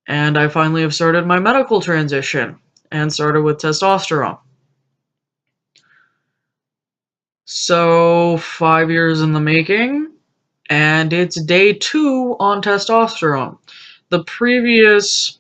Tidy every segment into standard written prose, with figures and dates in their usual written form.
And I finally have started my medical transition and started with testosterone. So, 5 years in the making, and it's day 2 on testosterone. The previous.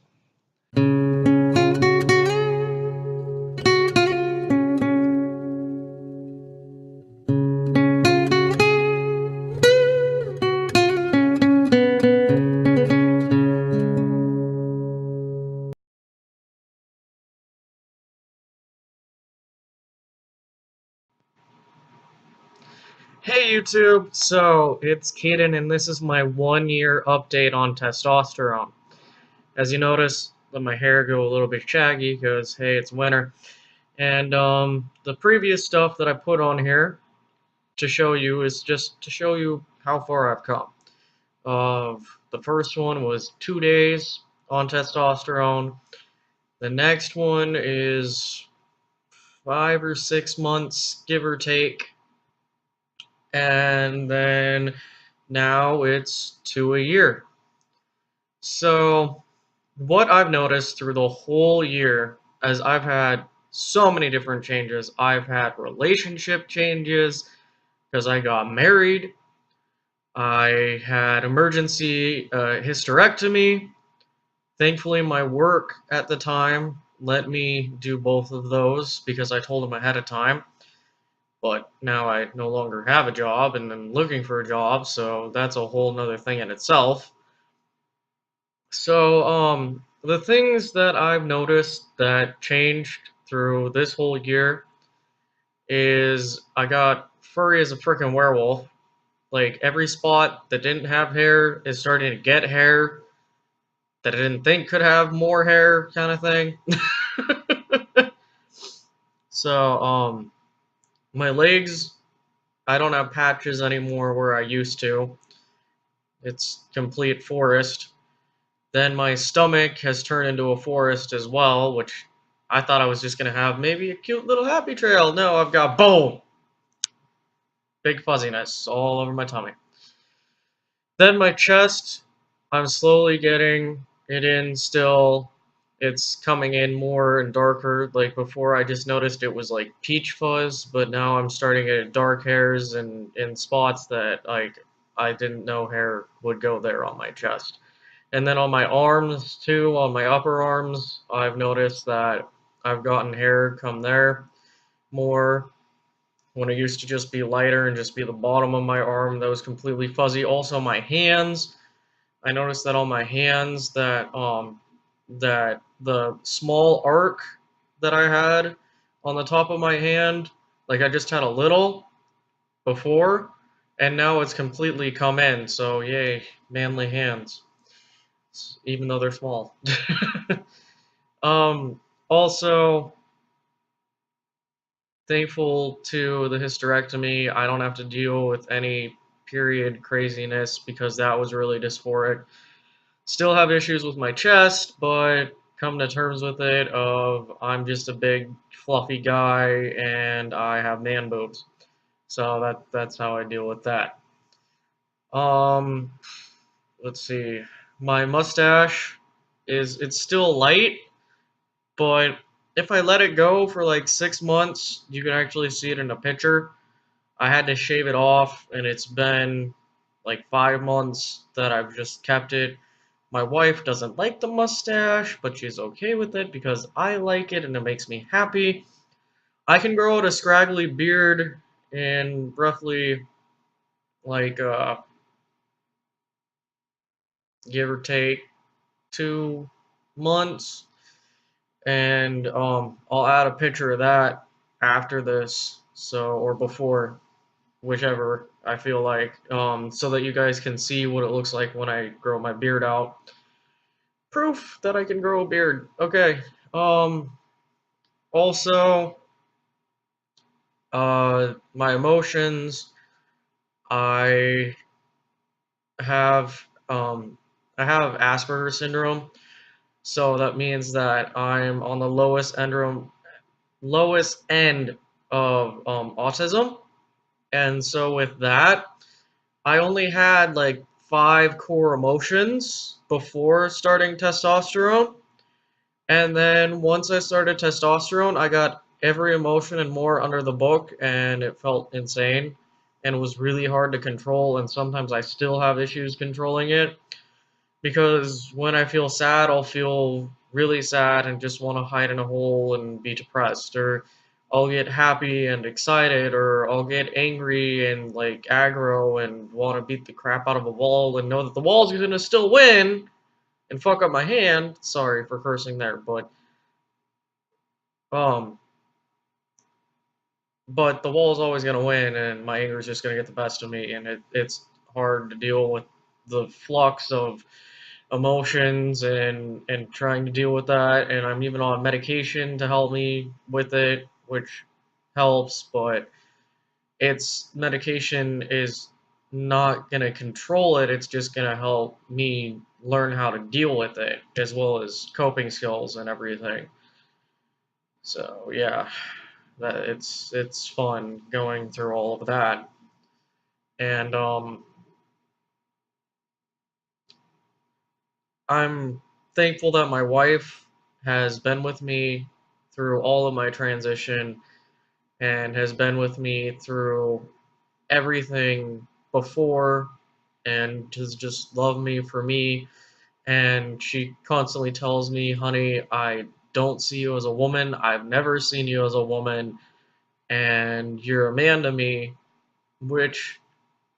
Hey YouTube, so it's Kaden and this is my 1 year update on testosterone. As you notice, let my hair go a little bit shaggy because hey, it's winter. And the previous stuff that I put on here to show you is just to show you how far I've come. The first one was 2 days on testosterone. The next one is 5 or 6 months, give or take. And then now it's to a year. So, what I've noticed through the whole year, as I've had so many different changes, I've had relationship changes because I got married, I had emergency hysterectomy. Thankfully, my work at the time let me do both of those because I told them ahead of time. But now I no longer have a job and I'm looking for a job, so that's a whole nother thing in itself. So, the things that I've noticed that changed through this whole year is I got furry as a freaking werewolf. Like, every spot that didn't have hair is starting to get hair that I didn't think could have more hair, kind of thing. So, my legs, I don't have patches anymore where I used to. It's complete forest. Then my stomach has turned into a forest as well, which I thought I was just going to have maybe a cute little happy trail. No, I've got boom! Big fuzziness all over my tummy. Then my chest, I'm slowly getting it in still. It's coming in more and darker. Like before, I just noticed it was like peach fuzz, but now I'm starting to get dark hairs and in spots that like I didn't know hair would go there on my chest. And then on my arms too, on my upper arms, I've noticed that I've gotten hair come there more. When it used to just be lighter and just be the bottom of my arm that was completely fuzzy. Also my hands, I noticed that on my hands that the small arc that I had on the top of my hand, like I just had a little before, and now it's completely come in. So yay, manly hands, even though they're small. Also, thankful to the hysterectomy, I don't have to deal with any period craziness because that was really dysphoric. Still have issues with my chest, but come to terms with it of I'm just a big fluffy guy and I have man boobs. So that's how I deal with that. Um, let's see. My mustache it's still light, but if I let it go for like 6 months, you can actually see it in a picture. I had to shave it off, and it's been like 5 months that I've just kept it. My wife doesn't like the mustache, but she's okay with it because I like it and it makes me happy. I can grow out a scraggly beard in roughly like give or take 2 months, and I'll add a picture of that after this, so or before, whichever I feel like, so that you guys can see what it looks like when I grow my beard out. Proof that I can grow a beard. Okay. Also, my emotions. I have I have Asperger's syndrome, so that means that I'm on the lowest end of autism, and so with that, I only had like 5 core emotions before starting testosterone. And then once I started testosterone, I got every emotion and more under the book, and it felt insane and was really hard to control. And sometimes I still have issues controlling it because when I feel sad, I'll feel really sad and just want to hide in a hole and be depressed, or I'll get happy and excited, or I'll get angry and like aggro and want to beat the crap out of a wall and know that the wall's gonna still win and fuck up my hand. Sorry for cursing there, um, but the wall's always gonna win, and my anger is just gonna get the best of me, and it's hard to deal with the flux of emotions and trying to deal with that, and I'm even on medication to help me with it, which helps, but it's medication is not going to control it, it's just going to help me learn how to deal with it as well as coping skills and everything. So yeah, that it's fun going through all of that. And I'm thankful that my wife has been with me through all of my transition and has been with me through everything before and has just loved me for me. And she constantly tells me, honey, I don't see you as a woman. I've never seen you as a woman. And you're a man to me, which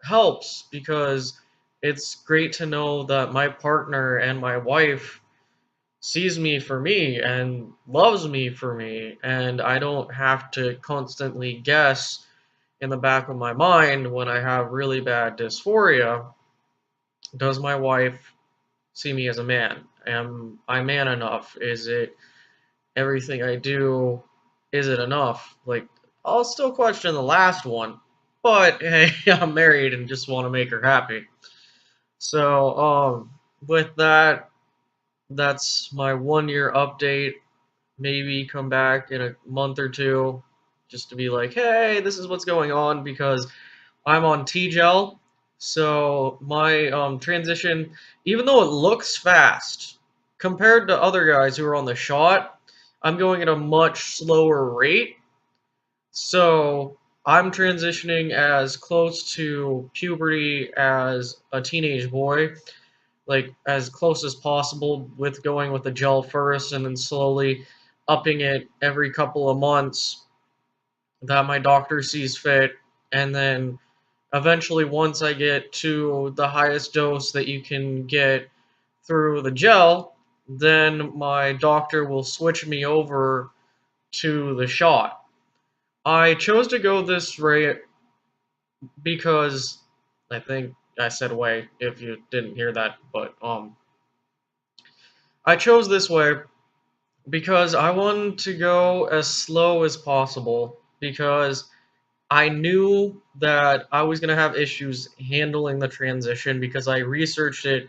helps because it's great to know that my partner and my wife sees me for me and loves me for me, and I don't have to constantly guess in the back of my mind when I have really bad dysphoria, does my wife see me as a man? Am I man enough? Is it everything I do? Is it enough? Like, I'll still question the last one, but hey, I'm married and just want to make her happy. So, with that, that's my 1 year update. Maybe come back in a month or two just to be like, hey, this is what's going on because I'm on T-gel. So my transition, even though it looks fast compared to other guys who are on the shot, I'm going at a much slower rate. So I'm transitioning as close to puberty as a teenage boy, like as close as possible with going with the gel first and then slowly upping it every couple of months that my doctor sees fit. And then eventually, once I get to the highest dose that you can get through the gel, then my doctor will switch me over to the shot. I chose to go this way because I think I said way if you didn't hear that, but I chose this way because I wanted to go as slow as possible because I knew that I was going to have issues handling the transition because I researched it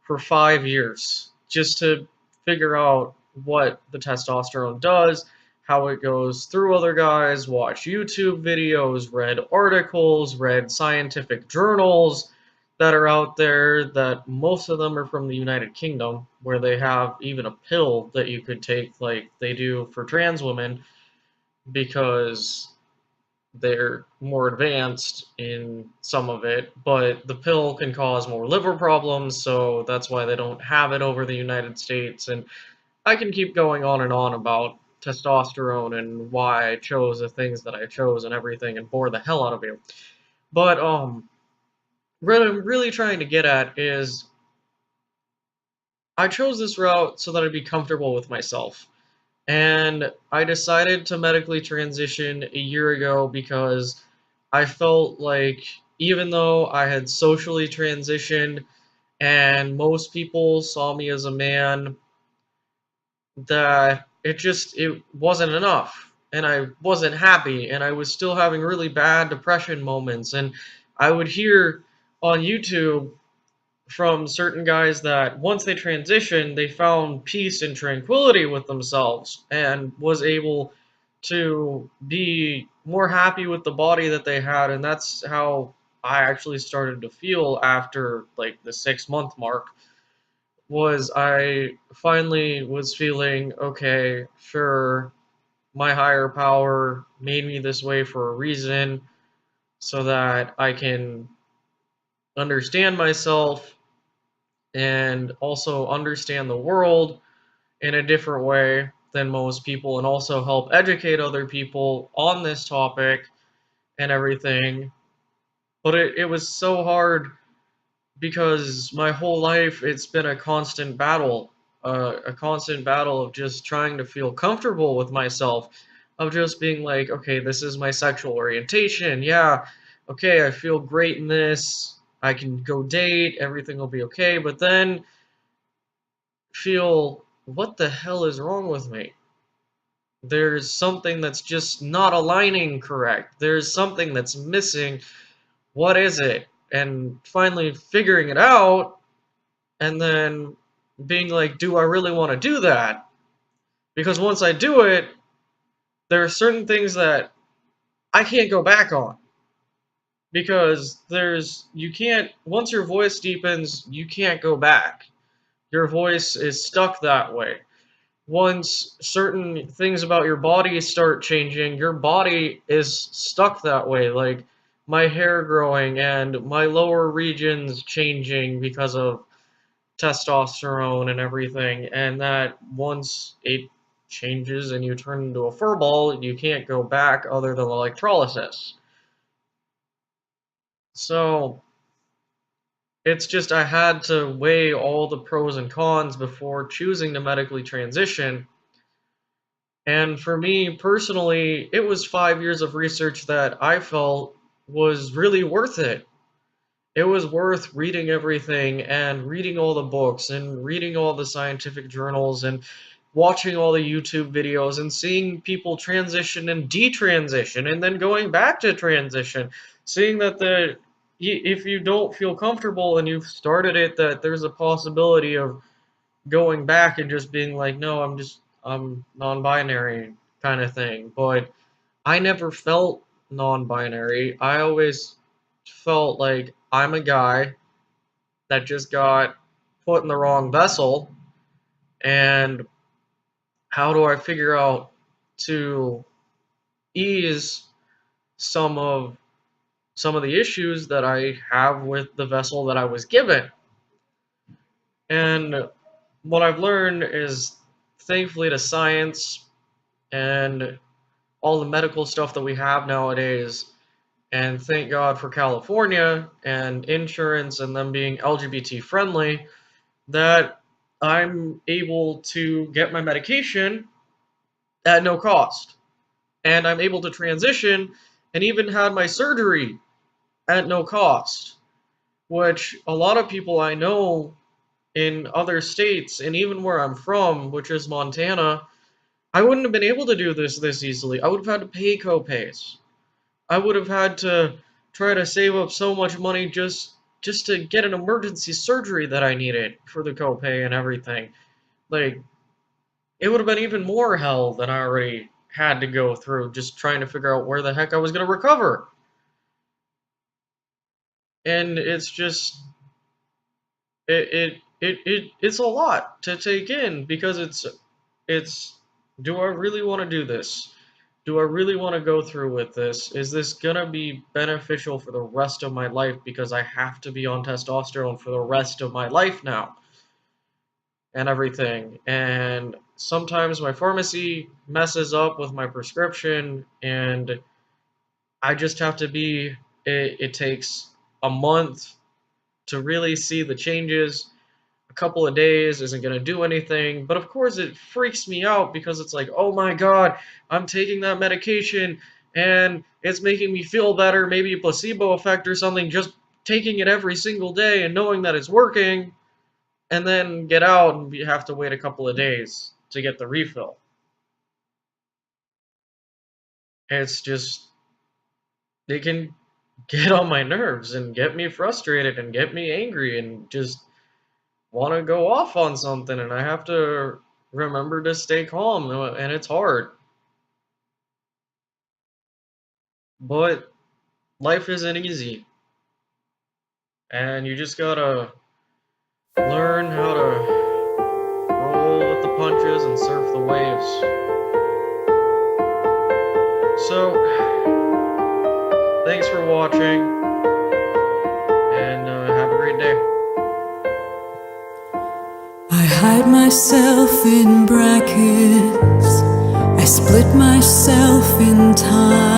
for 5 years just to figure out what the testosterone does, how it goes through other guys, watch YouTube videos, read articles, read scientific journals that are out there that most of them are from the United Kingdom, where they have even a pill that you could take like they do for trans women because they're more advanced in some of it, but the pill can cause more liver problems, so that's why they don't have it over the United States. And I can keep going on about testosterone and why I chose the things that I chose and everything and bore the hell out of you. But what I'm really trying to get at is I chose this route so that I'd be comfortable with myself. And I decided to medically transition a year ago because I felt like even though I had socially transitioned and most people saw me as a man, that it wasn't enough. And I wasn't happy and I was still having really bad depression moments. And I would hear on YouTube from certain guys that once they transitioned, they found peace and tranquility with themselves and was able to be more happy with the body that they had. And that's how I actually started to feel after like the 6 month mark was I finally was feeling okay, sure, my higher power made me this way for a reason so that I can understand myself and also understand the world in a different way than most people and also help educate other people on this topic and everything. But it was so hard because my whole life it's been a constant battle of just trying to feel comfortable with myself, of just being like, okay, this is my sexual orientation. Yeah, okay, I feel great in this. I can go date, everything will be okay. But then feel, what the hell is wrong with me? There's something that's just not aligning correct. There's something that's missing. What is it? And finally figuring it out and then being like, do I really want to do that? Because once I do it, there are certain things that I can't go back on. Because you can't, once your voice deepens, you can't go back. Your voice is stuck that way. Once certain things about your body start changing, your body is stuck that way. Like my hair growing and my lower regions changing because of testosterone and everything, and that once it changes and you turn into a furball, you can't go back other than electrolysis. So it's just I had to weigh all the pros and cons before choosing to medically transition. And for me personally, it was 5 years of research that I felt was really worth it. It was worth reading everything and reading all the books and reading all the scientific journals and watching all the YouTube videos and seeing people transition and detransition and then going back to transition, seeing that if you don't feel comfortable and you've started it, that there's a possibility of going back and just being like, no, I'm non-binary kind of thing. But I never felt non-binary. I always felt like I'm a guy that just got put in the wrong vessel, and how do I figure out to ease some of some of the issues that I have with the vessel that I was given. And what I've learned is, thankfully to science and all the medical stuff that we have nowadays, and thank God for California and insurance and them being LGBT friendly, that I'm able to get my medication at no cost. And I'm able to transition and even had my surgery at no cost, which a lot of people I know in other states and even where I'm from, which is Montana, I wouldn't have been able to do this easily. I would have had to pay copays. I would have had to try to save up so much money just to get an emergency surgery that I needed for the copay and everything. Like, it would have been even more hell than I already had to go through just trying to figure out where the heck I was going to recover. And it's just it's a lot to take in because it's do I really want to do this? Do I really want to go through with this? Is this gonna be beneficial for the rest of my life because I have to be on testosterone for the rest of my life now and everything? And sometimes my pharmacy messes up with my prescription and I just have to be it takes a month to really see the changes. A couple of days isn't going to do anything. But of course, it freaks me out because it's like, oh my god, I'm taking that medication and it's making me feel better, maybe a placebo effect or something, just taking it every single day and knowing that it's working, and then get out and you have to wait a couple of days to get the refill. It's just, it can get on my nerves and get me frustrated and get me angry and just want to go off on something, and I have to remember to stay calm, and it's hard. But life isn't easy. and you just gotta learn how to roll with the punches and surf the waves. So, thanks for watching, and have a great day. I hide myself in brackets, I split myself in time.